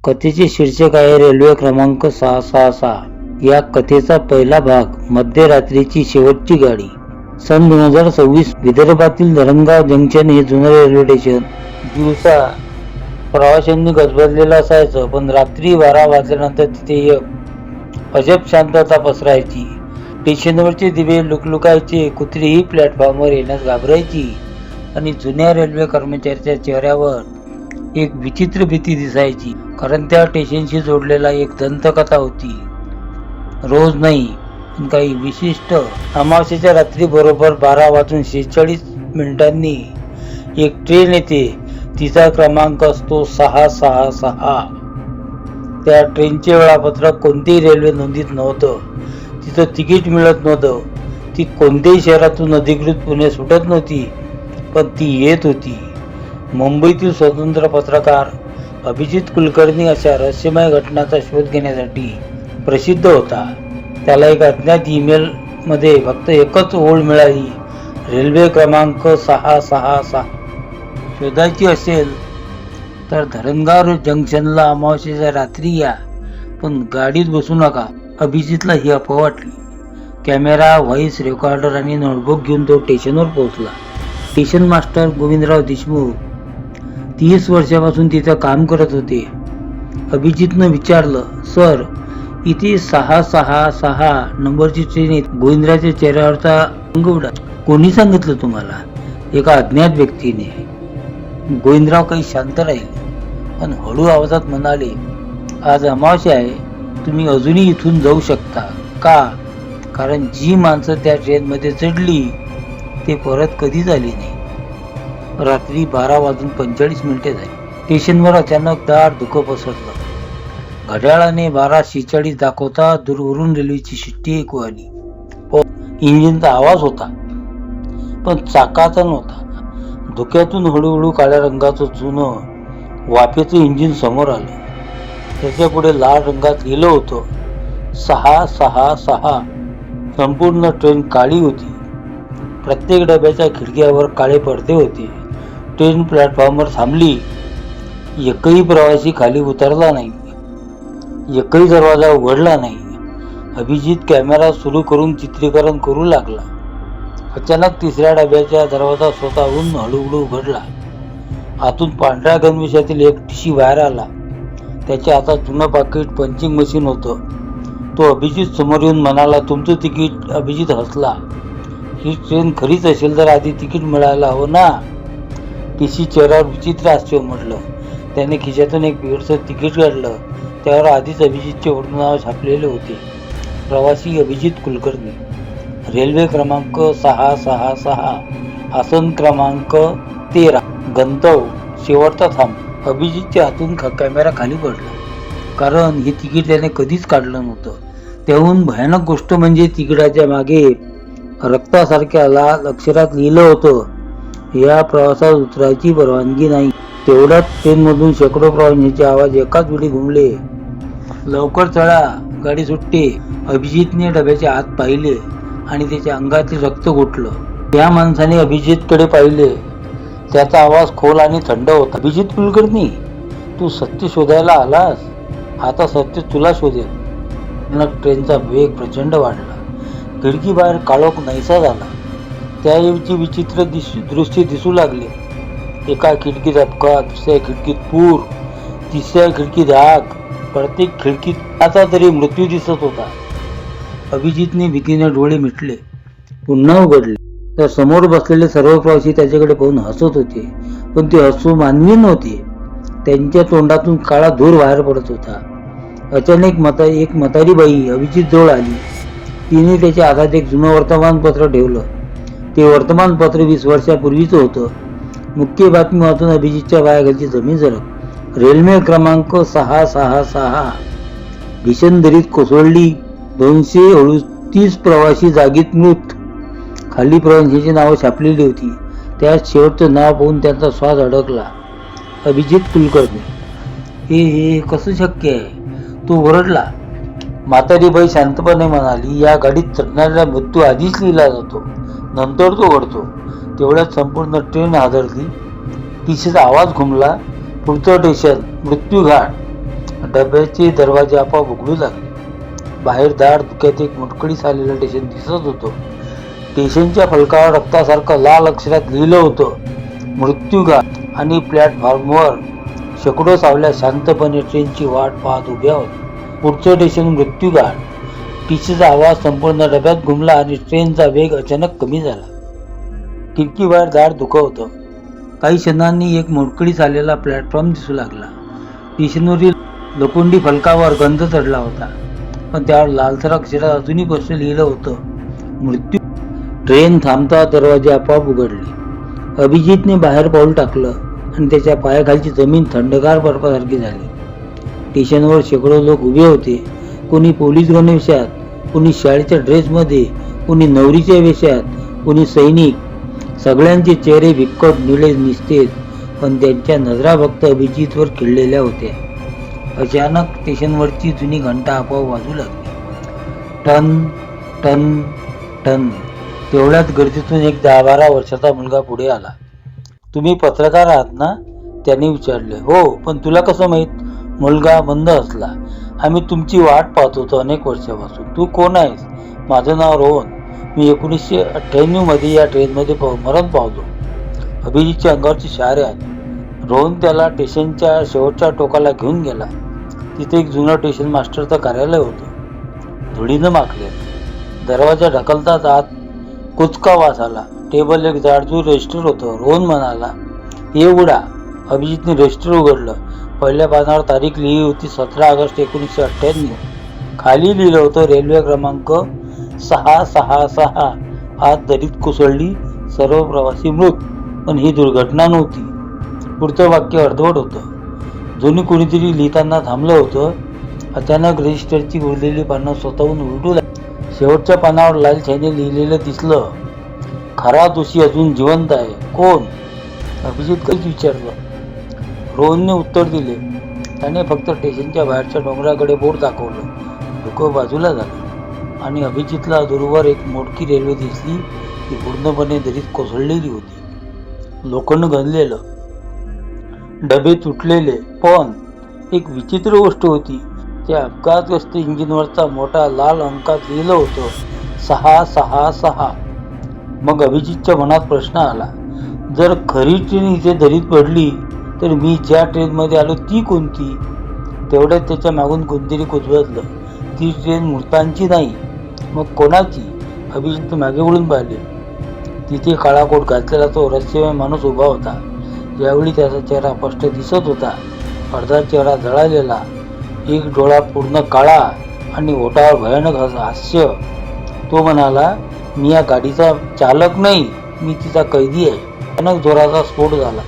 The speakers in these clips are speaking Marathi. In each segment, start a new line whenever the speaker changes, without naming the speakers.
कथेचे शीर्षक आहे रेल्वे क्रमांक 666. या कथेचा पहिला भाग मध्यरात्रीची शेवटची गाडी. सन 2026. विदर्भातील धरणगाव जंक्शन हे जुनं रेल्वे स्टेशन दिवसा प्रवाशांनी गजबजलेलं असायचं, पण रात्री 12 वाजल्यानंतर तिथे एक अजब शांतता पसरायची. स्टेशनवरचे दिवे लुकलुकायचे, कुत्रीही प्लॅटफॉर्मवर येण्यास घाबरायची आणि जुन्या रेल्वे कर्मचाऱ्याच्या चेहऱ्यावर एक विचित्र भीती दिसायची, कारण त्या स्टेशनशी जोडलेला एक दंतकथा होती. रोज नाही, पण काही विशिष्ट अमावस्येच्या रात्री बरोबर 12:46 एक ट्रेन येते. तिचा क्रमांक असतो 666. त्या ट्रेनचे वेळापत्रक कोणतेही रेल्वे नोंदीत नव्हतं. तिचं तिकीट मिळत नव्हतं. ती कोणत्याही शहरातून अधिकृतपणे सुटत नव्हती, पण ती येत होती. मुंबईतील स्वतंत्र पत्रकार अभिजित कुलकर्णी अशा रहस्यमय घटनांचा शोध घेण्यासाठी प्रसिद्ध होता. त्याला एक अज्ञात ईमेलमध्ये फक्त एकच ओळ मिळाली: रेल्वे क्रमांक 666 शोधायची असेल तर धरणगाव जंक्शनला अमावस्येच्या रात्री या, पण गाडीत बसू नका. अभिजितला ही अफवा वाटली. कॅमेरा, व्हॉइस रेकॉर्डर आणि नोटबुक घेऊन तो स्टेशनवर पोहोचला. स्टेशन मास्टर गोविंदराव देशमुख 30 वर्षापासून तिथं काम करत होते. अभिजितनं विचारलं, सर, इथे 666 नंबरची ट्रेन येते. गोविंदरावच्या चेहऱ्यावरचा रंग उडा. कोणी सांगितलं तुम्हाला? एका अज्ञात व्यक्तीने. गोविंदराव काही शांत राहिले, पण हळू आवाजात म्हणाले, आज अमावस्या आहे. तुम्ही अजूनही इथून जाऊ शकता. का? कारण जी माणसं त्या ट्रेनमध्ये चढली ते परत कधीच आली नाही. रात्री 12:45 झाली. स्टेशनवर अचानक दाट धुकं पसरलं. घड्याळाने 12:46 दाखवता दूरवरून रेल्वेची शिट्टी ऐकू आली. इंजिनचा आवाज होता, पण चाकाचा नव्हता. धुक्यातून हळूहळू काळ्या रंगाचं जुनं वाफेचं इंजिन समोर आलं. त्याच्या पुढे लाल रंगात लिहिलं होतं 666. संपूर्ण ट्रेन काळी होती. प्रत्येक डब्याच्या खिडक्यावर काळे पडदे होते. ट्रेन प्लॅटफॉर्मवर थांबली. एकही प्रवासी खाली उतरला नाही. एकही दरवाजा उघडला नाही. अभिजित कॅमेरा सुरू करून चित्रीकरण करू लागला. अचानक तिसऱ्या डब्याचा दरवाजा स्वतःहून हळूहळू उघडला. आतून पांढऱ्या गणवेशातील एक टिशी बाहेर आला. त्याच्या हातात जुनं पाकिट, पंचिंग मशीन होतं. तो अभिजित समोर येऊन म्हणाला, तुमचं तिकीट. अभिजित हसला. ही ट्रेन खरीच असेल तर आधी तिकीट मिळायला हवं ना. टीसी चेहऱ्यावर विचित्र हास्य उमटलं. त्याने खिशातून एक पिवळसर तिकीट काढलं. त्यावर आधीच अभिजितचे वरून नाव छापलेले होते: प्रवासी अभिजित कुलकर्णी, रेल्वे क्रमांक 666, आसन क्रमांक 13, गंतव्य शेवटचा थांब. अभिजितच्या हातून कॅमेरा खाली पडला, कारण हे तिकीट त्याने कधीच काढलं नव्हतं. त्याहून भयानक गोष्ट म्हणजे तिकिटाच्या मागे रक्तासारख्या लाल अक्षरात लिहिलं होतं, या प्रवासात उतरायची परवानगी नाही. तेवढ्यात ट्रेनमधून शेकडो प्रवाशांचे आवाज एकाच वेळी घुमले. लवकर चढा, गाडी सुटते. अभिजितने डब्याचे आत पाहिले आणि त्याच्या अंगातील रक्त घोटलं. त्या माणसाने अभिजितकडे पाहिले. त्याचा आवाज खोल आणि थंड होता. अभिजित कुलकर्णी, तू सत्य शोधायला आलास. आता सत्य तुला शोधेल. ट्रेनचा वेग प्रचंड वाढला. खिडकी बाहेर काळोख नाहीसा झाला. त्याऐवजी विचित्र दृश्य दिसू लागले. एका खिडकीत अपघात, दुसऱ्या खिडकीत पूर, तिसऱ्या खिडकीत आग. प्रत्येक खिडकीत आता तरी मृत्यू दिसत होता. अभिजितने भीतीने डोळे मिटले, पुन्हा उघडले तर समोर बसलेले सर्व प्रवासी त्याच्याकडे पाहून हसत होते. पण ते हसू मानवी नव्हते. त्यांच्या तोंडातून काळा धूर बाहेर पडत होता. अचानक एक म्हातारी बाई अभिजित जवळ आली. तिने त्याच्या हातात एक जुनं वर्तमानपत्र ठेवलं. ते वर्तमानपत्र 20 वर्षापूर्वीचं होतं. मुख्य बातमी वाचून अभिजितच्या पायाखालची जमीन सरकली. रेल्वे क्रमांक 666 भीषण दरीत कोसळली. 238 प्रवासी जागीत मृत. खाली प्रवाशांची नावं छापलेली होती. त्यात शेवटचं नाव पाहून त्यांचा श्वास अडकला: अभिजित कुलकर्णी. हे कसं शक्य आहे? तो ओरडला. म्हातारी बाई शांतपणे म्हणाली, या गाडीत चढणाऱ्याला मृत्यू आधीच लिहिला जातो, नंतर तो घडतो. तेवढ्यात संपूर्ण ट्रेन हादरली. टीसीचा आवाज घुमला. पुढचं स्टेशन मृत्यूघाट. डब्याचे दरवाजे आपोआप उघडू लागले. बाहेर दार धुक्यात एक मुटकळीस आलेलं स्टेशन दिसत होतं. स्टेशनच्या फलकावर रक्तासारखं लाल अक्षरात लिहिलं होतं, मृत्यूघाट. आणि प्लॅटफॉर्मवर शेकडो सावल्या शांतपणे ट्रेनची वाट पाहत उभ्या होत्या. पुढचं स्टेशन मृत्यूघाट. टीसीचा आवाज संपूर्ण डब्यात घुमला आणि ट्रेनचा वेग अचानक कमी झाला. खिडकीबाहेर दार धुकं होतं. काही क्षणांनी एक मोडकळीस आलेला प्लॅटफॉर्म दिसू लागला. स्टेशनवरील लोखंडी फलकावर गंध चढला होता, पण त्यावर लालसर अक्षरात अजूनही स्पष्ट लिहिलं होतं, मृत्यू. ट्रेन थांबता दरवाजे आपोआप उघडले. अभिजितने बाहेर पाऊल टाकलं आणि त्याच्या पायाखालची जमीन थंडगार बर्फासारखी झाली. स्टेशनवर शेकडो लोक उभे होते. कोणी पोलीस गणवेशात, कोणी शाळेच्या ड्रेसमध्ये, कोणी नवरीच्या वेशात, कोणी सैनिक. सगळ्यांचे चेहरे विकट निळे निस्तेज, पण त्यांच्या नजरा फक्त अभिजितवर खिळलेल्या होत्या. अचानक स्टेशनवरची जुनी घंटा आपोआप वाजू लागली. टन टन टन. तेवढ्यात गर्दीतून एक 10-12 वर्षाचा मुलगा पुढे आला. तुम्ही पत्रकार आहात ना? त्याने विचारले. हो, पण तुला कसं माहीत? मुलगा मंद हसला. आम्ही तुमची वाट पाहत होतो अनेक वर्षापासून. तू कोण आहेस? माझं नाव रोहन. मी 1998 मध्ये या ट्रेनमध्ये मरण पावलो. अभिजितच्या अंगावरची शहारे आली. रोहन त्याला स्टेशनच्या शेवटच्या टोकाला घेऊन गेला. तिथे एक जुनं स्टेशन मास्टरचं कार्यालय होतं, धुळीनं माखले. दरवाजा ढकलताच आत कुचका वास आला. टेबल एक जाडजूड रजिस्टर होतं. रोहन म्हणाला, हे उघडा. अभिजितने रजिस्टर उघडलं. पहिल्या पानावर तारीख लिहिली होती 17 ऑगस्ट 1998. खाली लिहिलं होतं रेल्वे क्रमांक 666. आत दरीत कोसळली, सर्व प्रवासी मृत. पण ही दुर्घटना नव्हती. पुढचं वाक्य अर्धवट होतं. जुनी कोणीतरी लिहिताना थांबलं होतं. अचानक रजिस्टरची उरलेली पानं स्वतःहून उलटू लागली. शेवटच्या पानावर लाल शाईने लिहिलेलं दिसलं, खरा दोषी अजून जिवंत आहे. कोण? अभिजित काहीच विचारलं. रोहनने उत्तर दिले. त्याने फक्त स्टेशनच्या बाहेरच्या डोंगराकडे बोट दाखवलं. डोकं बाजूला झालं आणि अभिजितला दूरवर एक मोडकी रेल्वे दिसली. ती पूर्णपणे दरीत कोसळलेली होती. लोखंड गंजलेलं, डबे तुटलेले. पण एक विचित्र गोष्ट होती. त्या अपघातग्रस्त इंजिनवरचा मोठा लाल अंकात लिहिलं होतं 666. मग अभिजितच्या मनात प्रश्न आला, जर खरी ट्रेन इथे दरीत पडली तर मी ज्या ट्रेनमध्ये आलो ती कोणती? तेवढ्यात त्याच्या मागून कोणतरी कुजबजलं. ती ट्रेन मृतांची नाही, मग कोणाची? अभिजित मागे वळून पाहिले. तिथे काळा कोट घातलेला तो रहस्यमय माणूस उभा होता. यावेळी त्याचा चेहरा स्पष्ट दिसत होता. अर्धा चेहरा जळालेला, एक डोळा पूर्ण काळा आणि ओठावर भयानक हास्य. तो म्हणाला, मी या गाडीचा चालक नाही, मी तिचा कैदी आहे. अचानक जोराचा स्फोट झाला.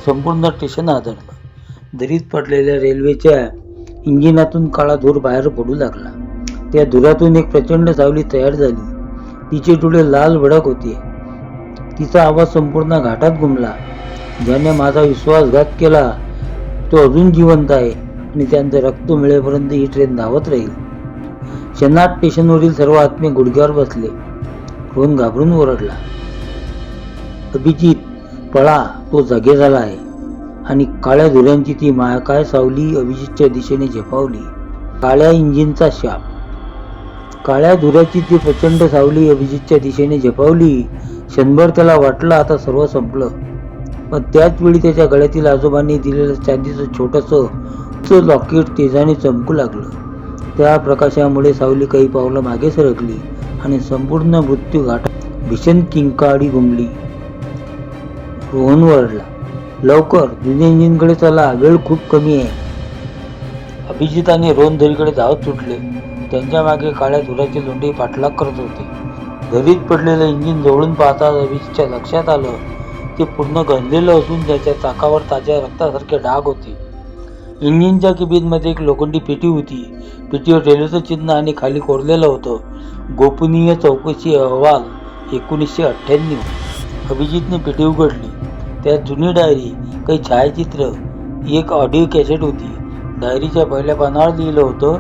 संपूर्ण स्टेशन हादरलं. दरीत पडलेल्या रेल्वेच्या इंजिनातून काळा धूर बाहेर पडू लागला. त्या धुरातून एक प्रचंड सावली तयार झाली. तिचे डोळे लाल भडक होते. तिचा आवाज संपूर्ण घाटात घुमला, ज्याने माझा विश्वासघात केला तो अजून जिवंत आहे आणि त्यांचं रक्त मिळेपर्यंत ही ट्रेन धावत राहील. क्षणात स्टेशनवरील सर्व आत्मे गुडघ्यावर बसले. रोहन घाबरून ओरडला, अभिजित पळा, तो जागे झाला आहे. आणि काळ्या धुऱ्यांची ती महाकाय सावली अभिजितच्या दिशेने झेपावली. काळ्या इंजिनचा शाप. काळ्या धुऱ्याची ती प्रचंड सावली अभिजितच्या दिशेने झेपावली. क्षणभर त्याला वाटलं आता सर्व संपलं. पण त्याच वेळी त्याच्या गळ्यातील आजोबांनी दिलेलं चांदीचं छोटंसं लॉकेट तेजाने चमकू लागलं. त्या प्रकाशामुळे सावली काही पावलं मागे सरकली आणि संपूर्ण मृत्यू घाटात भीषण किंकाळी घुमली. रोहन वरडला, लवकर जुन्या इंजिनकडे चला, वेळ खूप कमी आहे. अभिजित आणि रोहन दरीकडे धावत सुटले. त्यांच्या मागे काळ्या धुराचे लोंढे पाठलाग करत होते. दरीत पडलेलं इंजिन जवळून पाहताच अभिजितच्या लक्षात आलं, ते पूर्ण गंजलेलं असून त्याच्या चाकावर ताज्या रक्तासारखे डाग होते. इंजिनच्या केबिनमध्ये एक लोखंडी पेटी होती. पेटीवर रेल्वेचं चिन्ह आणि खाली कोरलेलं होतं, गोपनीय चौकशी अहवाल 1998. अभिजितने पेटी उघडली. त्यात जुनी डायरी, काही छायाचित्र, एक ऑडिओ कॅसेट होती. डायरीच्या पहिल्या पानावर लिहिलं होतं,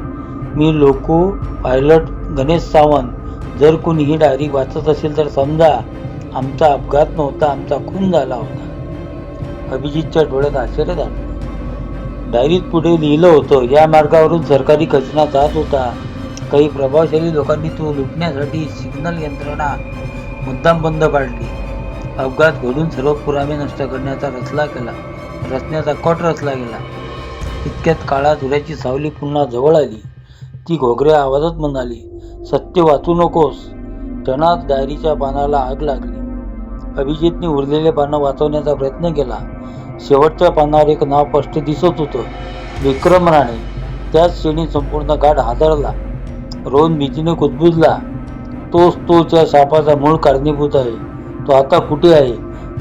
मी लोको पायलट गणेश सावंत. जर कोणी ही डायरी वाचत असेल तर समजा आमचा अपघात नव्हता, आमचा खून झाला होता. अभिजितच्या डोळ्यात आश्चर्य दाटलं. डायरीत पुढे लिहिलं होतं, या मार्गावरून सरकारी खजिना जात होता. काही प्रभावशाली लोकांनी तो लुटण्यासाठी सिग्नल यंत्रणा मुद्दाम बंद पाडली. अपघात घडून सर्व पुरावे नष्ट करण्याचा रचण्याचा कट रचला गेला. इतक्यात काळा धुऱ्याची सावली पुन्हा जवळ आली. ती घोगऱ्या आवाजात म्हणाली, सत्य वाचू नकोस. क्षणात डायरीच्या पानाला आग लागली. अभिजितने उरलेले पानं वाचवण्याचा प्रयत्न केला. शेवटच्या पानावर एक नाव स्पष्ट दिसत होतं, विक्रम राणे. त्याच क्षणी संपूर्ण गाढ हादरला. रोहन भीतीने कुजबुजला. तोच तो त्या शापाचा मूळ कारणीभूत आहे. तो आता कुठे आहे?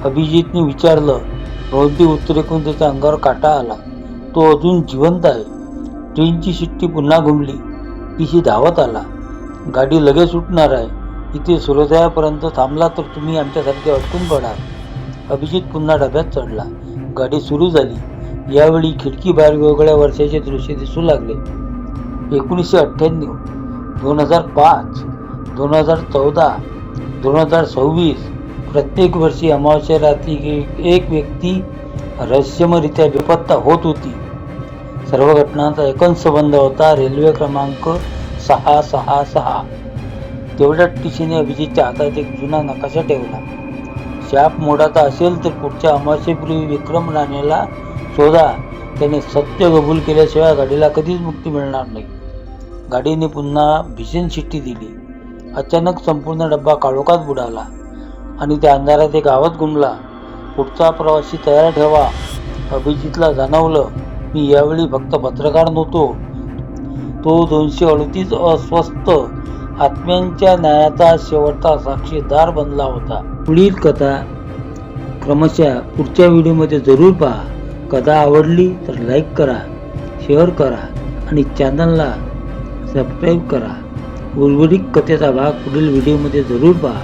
अभिजितने विचारलं. रोहनची उत्तर ऐकून त्याच्या अंगावर काटा आला. तो अजून जिवंत आहे. ट्रेनची शिट्टी पुन्हा घुमली. टीसी धावत आला. गाडी लगेच सुटणार आहे. इथे सूर्योदयापर्यंत थांबला तर तुम्ही आमच्यासारखे अडकून पडाल. अभिजित पुन्हा डब्यात चढला. गाडी सुरू झाली. यावेळी खिडकी बाहेर वेगवेगळ्या वर्षाचे दृश्य दिसू लागले. 1998, 2005, 2014, 2026. प्रत्येक वर्षी अमावस्या रात्री एक व्यक्ती रहस्यमयरित्या बेपत्ता होत होती. सर्व घटनांचा एकच संबंध होता, रेल्वे क्रमांक 666. तेवढ्यात टीसीने अभिजितच्या हातात एक जुना नकाशा ठेवला. शाप मोडाचा असेल तर पुढच्या अमावस्येपूर्वी विक्रम राणेला शोधा. त्याने सत्य कबूल केल्याशिवाय गाडीला कधीच मुक्ती मिळणार नाही. गाडीने पुन्हा भीषण शिट्टी दिली. अचानक संपूर्ण डब्बा काळोखात बुडाला आणि त्या अंधारात एक आवाज घुमला, पुढचा प्रवासी तयार ठेवा. अभिजितला जाणवलं, मी यावेळी फक्त पत्रकार नव्हतो, तो 238 अस्वस्थ आत्म्यांच्या न्यायाचा शेवटचा साक्षीदार बनला होता. पुढील कथा क्रमशः पुढच्या व्हिडिओमध्ये जरूर पहा. कथा आवडली तर लाईक करा, शेअर करा आणि चॅनलला सबस्क्राईब करा. उर्वरित कथेचा भाग पुढील व्हिडिओमध्ये जरूर पहा.